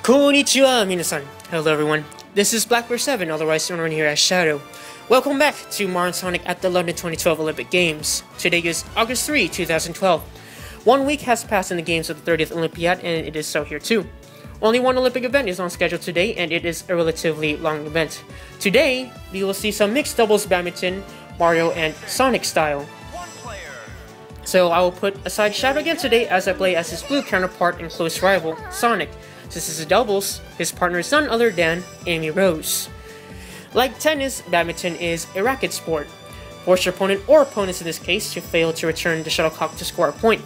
Konnichiwa, minasan. Hello everyone. This is Blackbear7, otherwise known here as Shadow. Welcome back to Mario & Sonic at the London 2012 Olympic Games. Today is August 3, 2012. 1 week has passed in the games of the 30th Olympiad, and it is so here too. Only one Olympic event is on schedule today, and it is a relatively long event. Today, we will see some mixed doubles badminton, Mario and Sonic style. So I will put aside Shadow again today as I play as his blue counterpart and close rival, Sonic. Since this is doubles, his partner is none other than Amy Rose. Like tennis, badminton is a racket sport. Force your opponent, or opponents in this case, to fail to return the shuttlecock to score a point.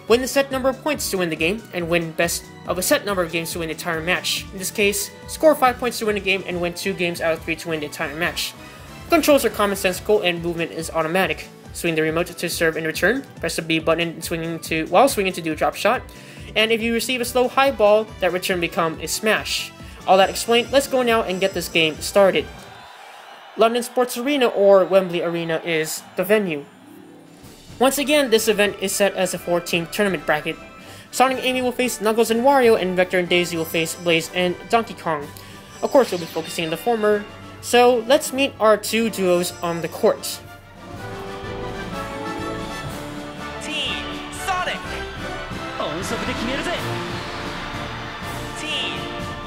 Win the set number of points to win the game, and win best of a set number of games to win the entire match. In this case, score 5 points to win a game and win 2 games out of 3 to win the entire match. Controls are commonsensical and movement is automatic. Swing the remote to serve and return, press the B button while swinging to do a drop shot, and if you receive a slow high ball, that return becomes a smash. All that explained, let's go now and get this game started. London Sports Arena, or Wembley Arena, is the venue. Once again, this event is set as a 4-team tournament bracket. Sonic and Amy will face Knuckles and Wario, and Vector and Daisy will face Blaze and Donkey Kong. Of course, we'll be focusing on the former, so let's meet our two duos on the court. Team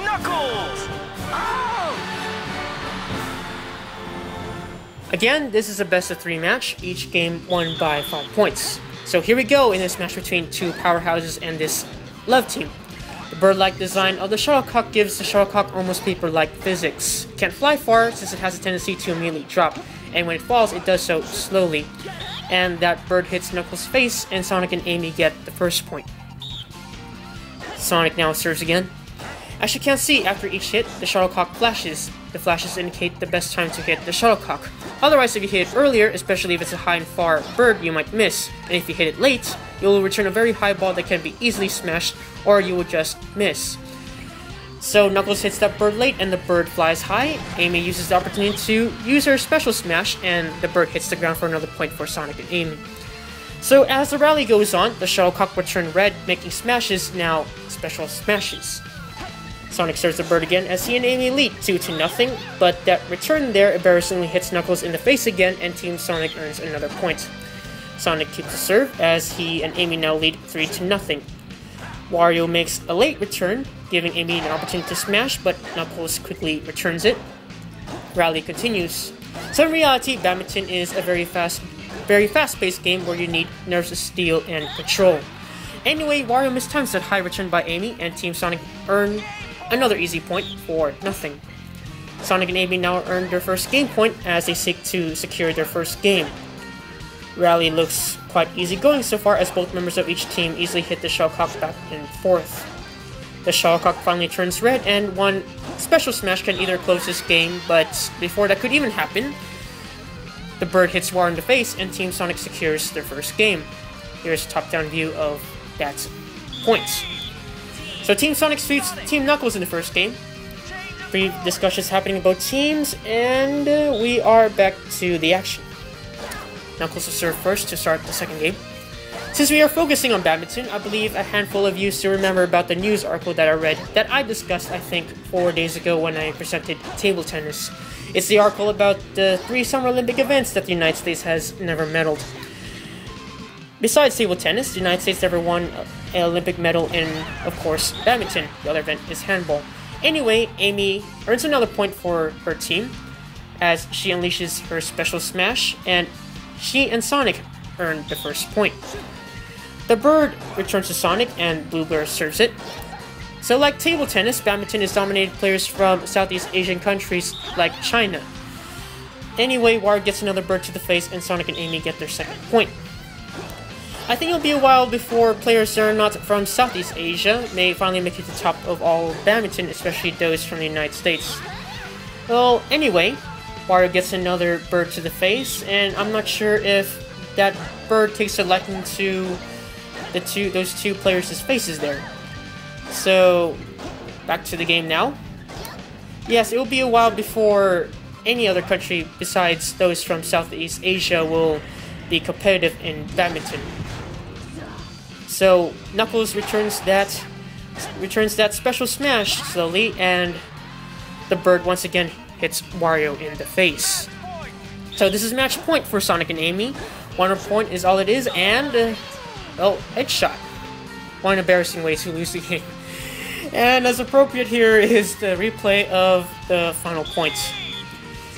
Knuckles! Again, this is a best of 3 match, each game won by 5 points. So here we go in this match between two powerhouses and this love team. The bird-like design of the shuttlecock gives the shuttlecock almost paper-like physics. Can't fly far since it has a tendency to immediately drop, and when it falls, it does so slowly. And that bird hits Knuckles' face, and Sonic and Amy get the first point. Sonic now serves again. As you can see, after each hit, the shuttlecock flashes. The flashes indicate the best time to hit the shuttlecock. Otherwise, if you hit it earlier, especially if it's a high and far bird, you might miss. And if you hit it late, you'll return a very high ball that can be easily smashed, or you will just miss. So Knuckles hits that bird late, and the bird flies high. Amy uses the opportunity to use her special smash, and the bird hits the ground for another point for Sonic and Amy. So as the rally goes on, the shuttlecock will turn red, making smashes now special smashes. Sonic serves the bird again as he and Amy lead 2-0, but that return there embarrassingly hits Knuckles in the face again, and Team Sonic earns another point. Sonic keeps the serve as he and Amy now lead 3-0. Wario makes a late return, giving Amy an opportunity to smash, but Knuckles quickly returns it. Rally continues. So in reality, badminton is a very fast-paced game where you need nerves of steel and control. Anyway, Wario mistimes that high return by Amy, and Team Sonic earn another easy point for nothing. Sonic and Amy now earn their first game point as they seek to secure their first game. Rally looks quite easy going so far as both members of each team easily hit the shuttlecock back and forth. The shuttlecock finally turns red, and one special smash can either close this game, but before that could even happen, the bird hits Wario in the face and Team Sonic secures their first game. Here's a top-down view of that point. So Team Sonic defeats Team Knuckles in the first game. Brief discussions happening about teams, and we are back to the action. Knuckles will serve first to start the second game. Since we are focusing on badminton, I believe a handful of you still remember about the news article that I read that I discussed, I think, 4 days ago when I presented table tennis. It's the article about the 3 Summer Olympic events that the United States has never medaled. Besides table tennis, the United States never won an Olympic medal in, of course, badminton. The other event is handball. Anyway, Amy earns another point for her team as she unleashes her special smash, and she and Sonic earn the first point. The bird returns to Sonic, and Bluebear serves it. So like table tennis, badminton is dominated players from Southeast Asian countries like China. Anyway, Wario gets another bird to the face, and Sonic and Amy get their second point. I think it'll be a while before players that are not from Southeast Asia may finally make it to the top of all badminton, especially those from the United States. Well, anyway, Wario gets another bird to the face, and I'm not sure if that bird takes a liking to those two players' faces there. So, back to the game now. Yes, it will be a while before any other country besides those from Southeast Asia will be competitive in badminton. So Knuckles returns that returns that special smash slowly, and the bird once again hits Wario in the face. So this is match point for Sonic and Amy. 1 point is all it is, and, well, headshot. One embarrassing way to lose the game. And as appropriate here is the replay of the final points.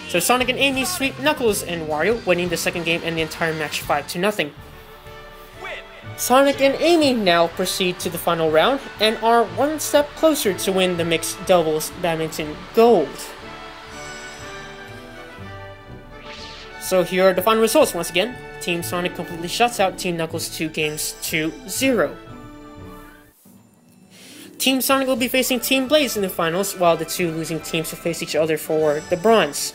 So Sonic and Amy sweep Knuckles and Wario, winning the second game and the entire match 5-0. Sonic and Amy now proceed to the final round and are one step closer to win the mixed doubles badminton gold. So here are the final results once again. Team Sonic completely shuts out Team Knuckles 2 games to 0. Team Sonic will be facing Team Blaze in the finals, while the two losing teams will face each other for the bronze.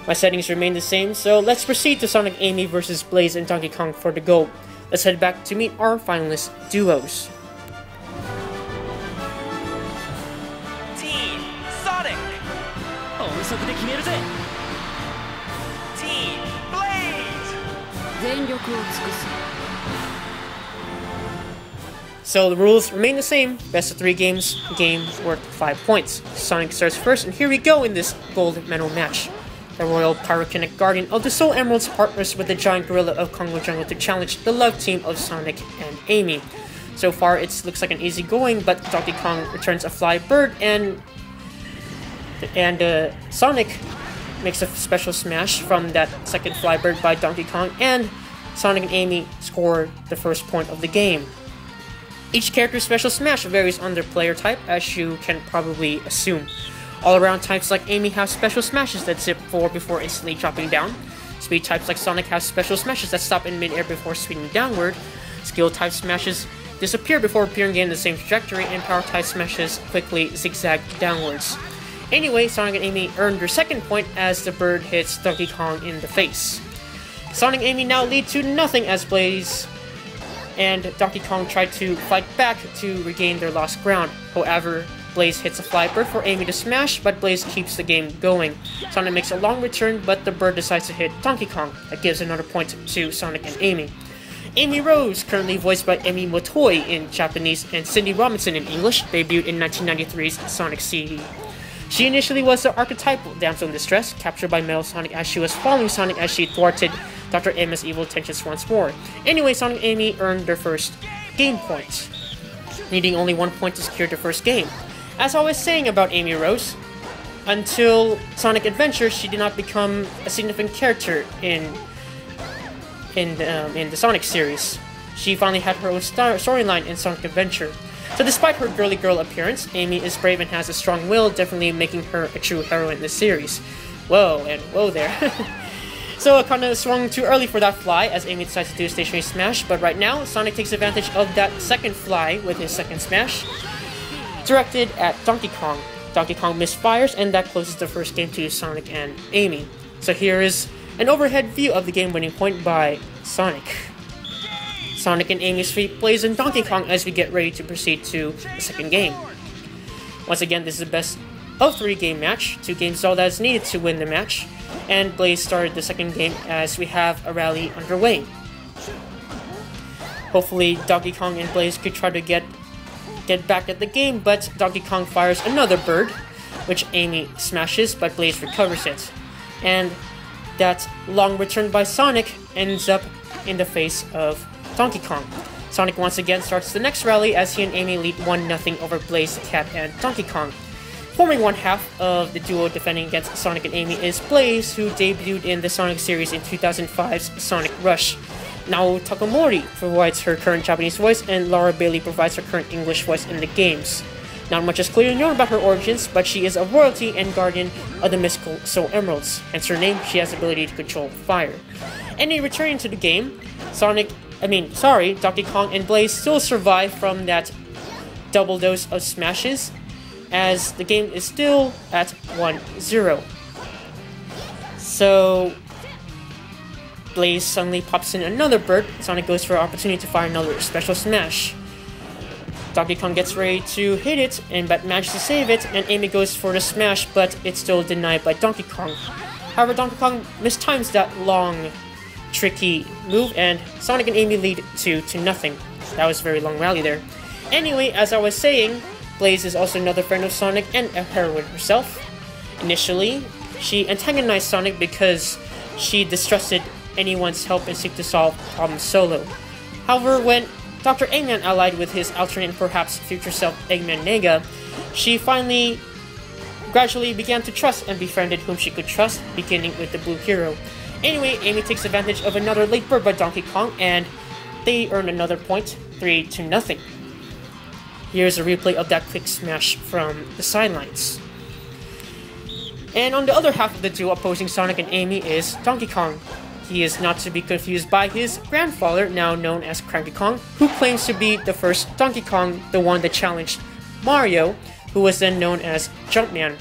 My settings remain the same, so let's proceed to Sonic Amy versus Blaze and Donkey Kong for the gold. Let's head back to meet our finalist duos. Team Sonic. Team Blaze. So the rules remain the same. Best of 3 games, game worth 5 points. Sonic starts first, and here we go in this gold medal match. The Royal Pyrokinetic Guardian of the Soul Emeralds partners with the Giant Gorilla of Congo Jungle to challenge the love team of Sonic and Amy. So far, it looks like an easy going, but Donkey Kong returns a fly bird, and Sonic makes a special smash from that second fly bird by Donkey Kong, and Sonic and Amy score the first point of the game. Each character's special smash varies on their player type, as you can probably assume. All-around types like Amy have special smashes that zip forward before instantly dropping down. Speed types like Sonic have special smashes that stop in mid-air before swinging downward. Skill type smashes disappear before appearing again in the same trajectory, and power type smashes quickly zigzag downwards. Anyway, Sonic and Amy earned their second point as the bird hits Donkey Kong in the face. Sonic and Amy now lead 2-0 as Blaze and Donkey Kong try to fight back to regain their lost ground. However, Blaze hits a fly bird for Amy to smash, but Blaze keeps the game going. Sonic makes a long return, but the bird decides to hit Donkey Kong. That gives another point to Sonic and Amy. Amy Rose, currently voiced by Emi Motoi in Japanese and Cindy Robinson in English, debuted in 1993's Sonic CD. She initially was the archetypal damsel in distress, captured by Metal Sonic as she was following Sonic as she thwarted Dr. M's evil intentions once more. Anyway, Sonic and Amy earned their first game point, needing only 1 point to secure their first game. As I was saying about Amy Rose, until Sonic Adventure, she did not become a significant character in the Sonic series. She finally had her own storyline in Sonic Adventure. So despite her girly girl appearance, Amy is brave and has a strong will, definitely making her a true heroine in the series. Whoa, and whoa there. So it kinda swung too early for that fly as Amy decides to do a stationary smash, but right now, Sonic takes advantage of that second fly with his second smash, directed at Donkey Kong. Donkey Kong misfires, and that closes the first game to Sonic and Amy. So here is an overhead view of the game-winning point by Sonic. Sonic and Amy sweep Blaze and Donkey Kong as we get ready to proceed to the second game. Once again, this is the best of 3 game match. 2 games is all that is needed to win the match, and Blaze started the second game as we have a rally underway. Hopefully, Donkey Kong and Blaze could try to get back at the game, but Donkey Kong fires another bird, which Amy smashes, but Blaze recovers it. And that long return by Sonic ends up in the face of Donkey Kong. Sonic once again starts the next rally as he and Amy lead 1-0 over Blaze, the Cat, and Donkey Kong. Forming one half of the duo defending against Sonic and Amy is Blaze, who debuted in the Sonic series in 2005's Sonic Rush. Naoto Takamori provides her current Japanese voice, and Laura Bailey provides her current English voice in the games. Not much is clearly known about her origins, but she is a royalty and guardian of the mystical Soul Emeralds. Hence her name, she has the ability to control fire. Anyway, returning to the game, Donkey Kong and Blaze still survive from that double dose of smashes, as the game is still at 1-0. So Blaze suddenly pops in another bird. Sonic goes for an opportunity to fire another special smash. Donkey Kong gets ready to hit it, but manages to save it, and Amy goes for the smash, but it's still denied by Donkey Kong. However, Donkey Kong mistimes that long, tricky move, and Sonic and Amy lead 2-0. That was a very long rally there. Anyway, as I was saying, Blaze is also another friend of Sonic and a heroine herself. Initially, she antagonized Sonic because she distrusted anyone's help and seeked to solve problems solo. However, when Dr. Eggman allied with his alternate and perhaps future self Eggman Nega, she finally gradually began to trust and befriended whom she could trust, beginning with the blue hero. Anyway, Amy takes advantage of another late bird by Donkey Kong, and they earn another point, 3-0. Here's a replay of that quick smash from the sidelines. And on the other half of the duo opposing Sonic and Amy is Donkey Kong. He is not to be confused by his grandfather, now known as Cranky Kong, who claims to be the first Donkey Kong, the one that challenged Mario, who was then known as Jumpman.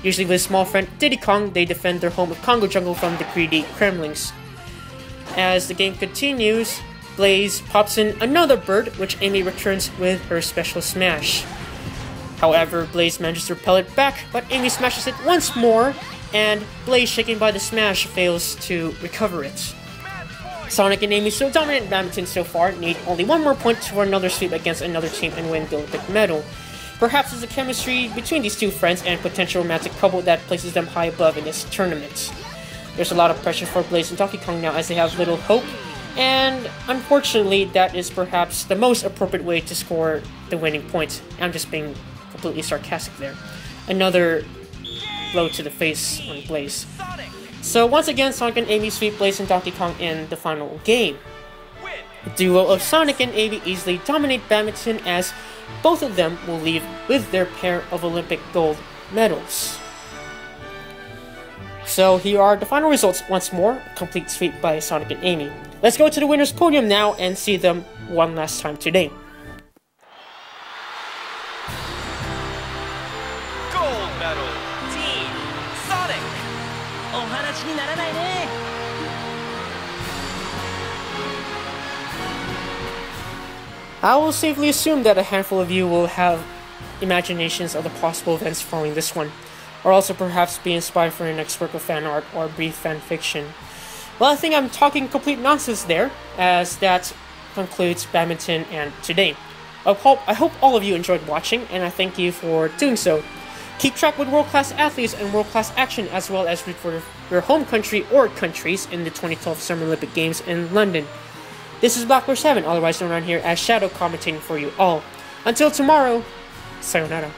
Usually with his small friend Diddy Kong, they defend their home of Congo Jungle from the greedy Kremlings. As the game continues, Blaze pops in another bird, which Amy returns with her special smash. However, Blaze manages to repel it back, but Amy smashes it once more, and Blaze, shaken by the smash, fails to recover it. Sonic and Amy, so dominant in Badminton so far, need only one more point for another sweep against another team and win the Olympic medal. Perhaps it's the chemistry between these two friends and potential romantic couple that places them high above in this tournament. There's a lot of pressure for Blaze and Donkey Kong now as they have little hope, and unfortunately that is perhaps the most appropriate way to score the winning point. I'm just being completely sarcastic there. Another blow to the face on Blaze. So once again, Sonic and Amy sweep Blaze and Donkey Kong in the final game. The duo of Sonic and Amy easily dominate Badminton as both of them will leave with their pair of Olympic gold medals. So here are the final results once more, a complete sweep by Sonic and Amy. Let's go to the winner's podium now and see them one last time today. Gold medal, Team Sonic. I will safely assume that a handful of you will have imaginations of the possible events following this one, or also perhaps be inspired for your next work of fan art or brief fan fiction. Well, I think I'm talking complete nonsense there, as that concludes Badminton and today. I hope all of you enjoyed watching, and I thank you for doing so. Keep track with world-class athletes and world-class action, as well as root for your home country or countries in the 2012 Summer Olympic Games in London. This is Blackbear7, otherwise known around here as Shadow, commentating for you all. Until tomorrow, sayonara.